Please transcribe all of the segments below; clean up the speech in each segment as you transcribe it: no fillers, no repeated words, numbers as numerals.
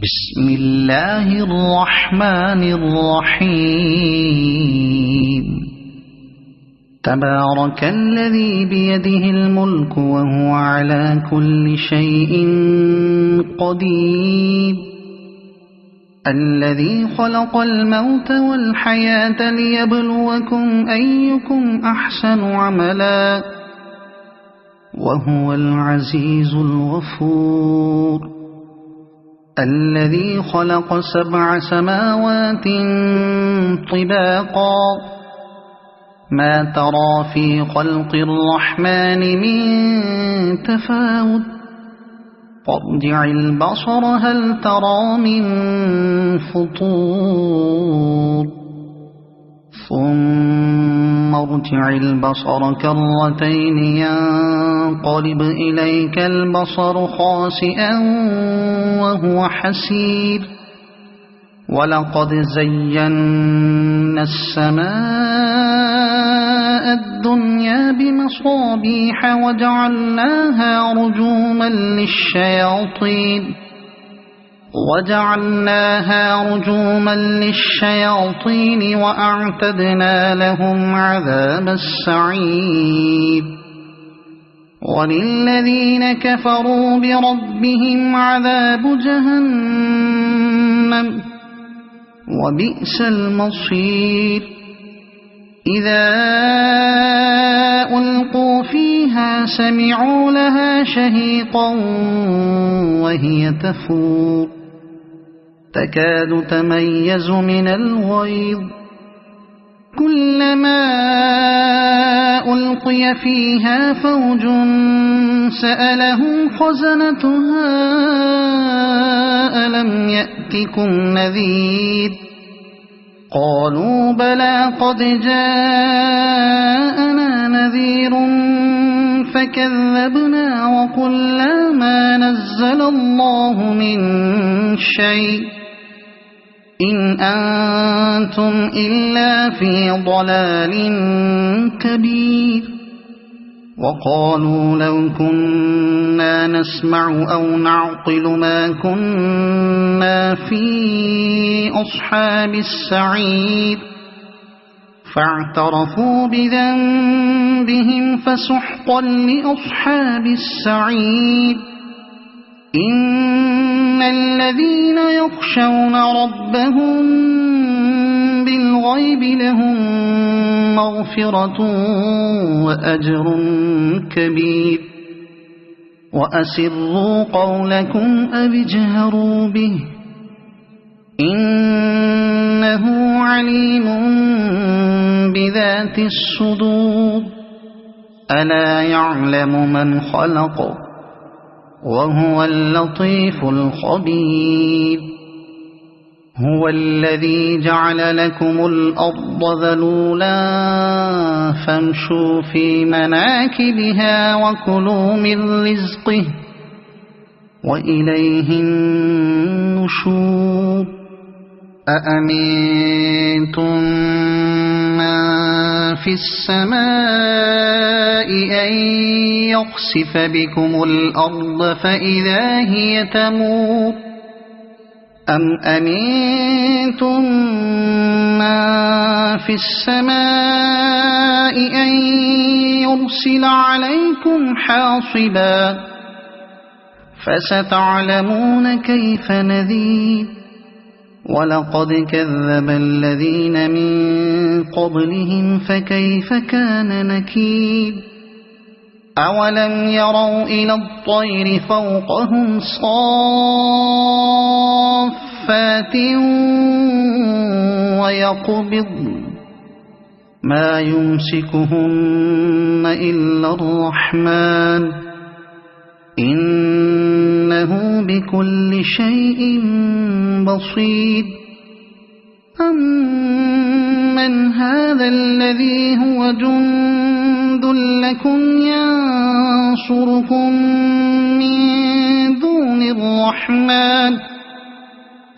بسم الله الرحمن الرحيم. تبارك الذي بيده الملك وهو على كل شيء قدير، الذي خلق الموت والحياة ليبلوكم أيكم أحسن عملا وهو العزيز الغفور، الذي خلق 7 سماوات طباقا ما ترى في خلق الرحمن من تفاوت، فارجع البصر هل ترى من فطور، ثم ارجع البصر كرتين ينقلب إليك البصر خاسئا وهو حسير، ولقد زينا السماء الدنيا بمصابيح وجعلناها رجوما للشياطين وأعتدنا لهم عذاب السعير، وللذين كفروا بربهم عذاب جهنم وبئس المصير. إذا ألقوا فيها سمعوا لها شهيقا وهي تفور، تكاد تميز من الغيظ، كلما ألقي فيها فوج سألهم خزنتها ألم يأتكم نذير، قالوا بلى قد جاءنا نذير فكذبنا وقلنا ما نزل الله من شيء إن أنتم إلا في ضلال كبير، وقالوا لو كنا نسمع أو نعقل ما كنا في أصحاب السعير، فاعترفوا بذنبهم فسحقا لأصحاب السعير. إن الذين يخشون ربهم بالغيب لهم مغفرة وأجر كبير، وأسروا قولكم أو اجهروا به إنه عليم بذات الصدور، ألا يعلم من خلق وهو اللطيف الخبير. هو الذي جعل لكم الأرض ذلولا فامشوا في مناكبها وكلوا من رزقه وإليه النشور. أأمنتم من في السماء أن يخسف بكم الأرض فإذا هي تمور، أم أمنتم من في السماء أن يرسل عليكم حاصبا، فستعلمون كيف نذير. ولقد كذب الذين من قبلهم فكيف كان نكير. أولم يروا إلى الطير فوقهم صافات ويقبضن ما يمسكهن إلا الرحمن إنه بكل شيء بصير. أمن هذا الذي هو جند لكم ينصركم من دون الرحمن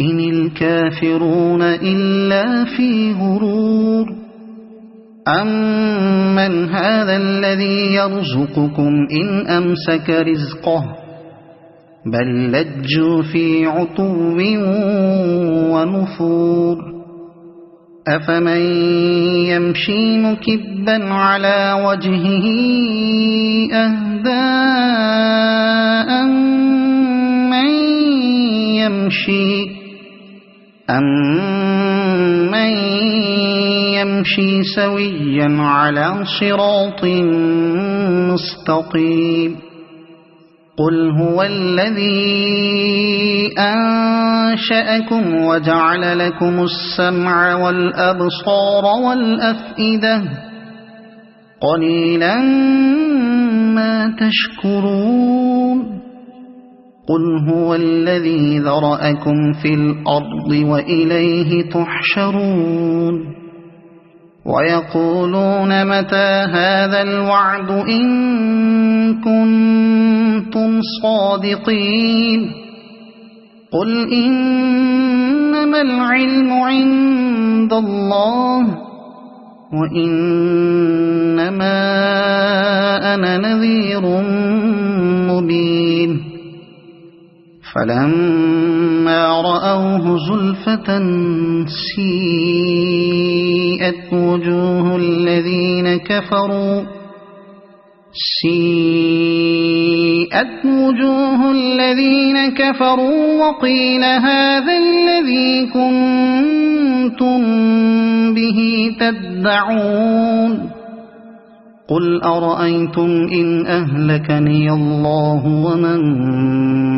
إن الكافرون إلا في غرور. أمن هذا الذي يرزقكم إن أمسك رزقه بل لجوا في عتو ونفور أفمن يمشي مكبا على وجهه أهدى أمن يمشي سويا على صراط مستقيم قل هو الذي أنشأكم وجعل لكم السمع والأبصار والأفئدة قليلا ما تشكرون قل هو الذي ذرأكم في الأرض وإليه تحشرون ويقولون متى هذا الوعد إن كنتم صادقين قل إنما العلم عند الله وإنما أنا نذير مبين فلما رأوه زلفة سيئت وجوه الذين كفروا وقيل هذا الذي كنتم به تدعون قل أرأيتم إن أهلكني الله ومن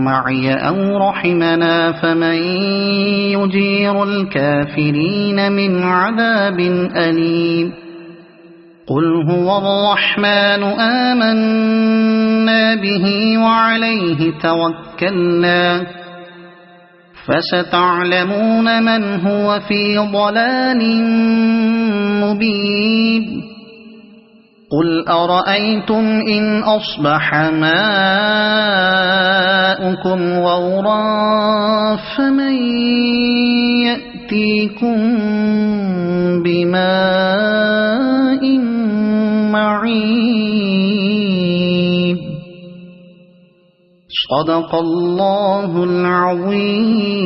معي أو رحمنا فمن يجير الكافرين من عذاب أليم قل هو الرحمن آمنا به وعليه توكلنا فستعلمون من هو في ضلال مبين قل أرأيتم إن أصبح ماؤكم غورا فمن يأتيكم بماء معين صدق الله العظيم.